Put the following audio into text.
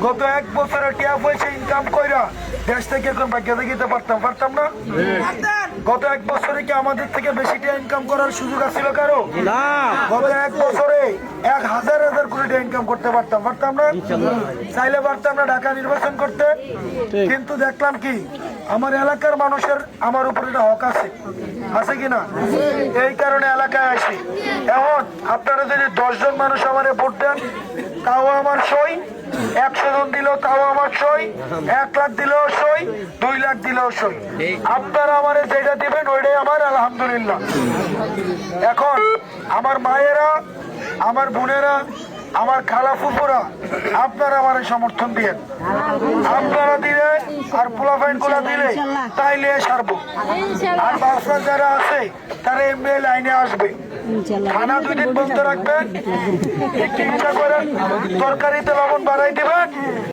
গত 1 বছরে টিয়া পয়সা ইনকাম কইরা দেশ থেকে এখন বাকিতে যেতে পারতাম না? গত 1 বছরে কি আমাদের থেকে বেশি টিয়া ইনকাম করার সুযোগ আছিল কারো? না। গত 1 বছরে 1000 কোটি টাকা ইনকাম করতে পারতাম না? চাইলে পারতাম না ঢাকা নির্বাচন করতে? কিন্তু দেখলাম কি আমার এলাকার মানুষের আমার উপরে একটা হক আছে কিনা? এই কারণে এলাকায় আসি। এখন আপনারা যদি 10 জন মানুষ আমারে ভোট দেন তাও আমার সই, 100 জন দিলেও তাও আমার সই, 1 লাখ দিলেও সই, 2 লাখ দিলেও সই। আপনারা আমারে যেটা দিবেন ওইটাই আমার আলহামদুলিল্লাহ। এখন আমার মায়েরা, আমার বোনেরা, আমার খালা ফুফুরা আপনারা আমার সমর্থন দিয়ে আপনারা দিলে আর পোলাফাইন গুলা দিলে তাইলে সারবো। আর বাচ্চা যারা আছে তারা এমনি লাইনে আসবে। খানা 2 দিন বন্ধ রাখবেন, চিকিৎসা করেন, তরকারিতে লবণ বাড়াই দিবেন,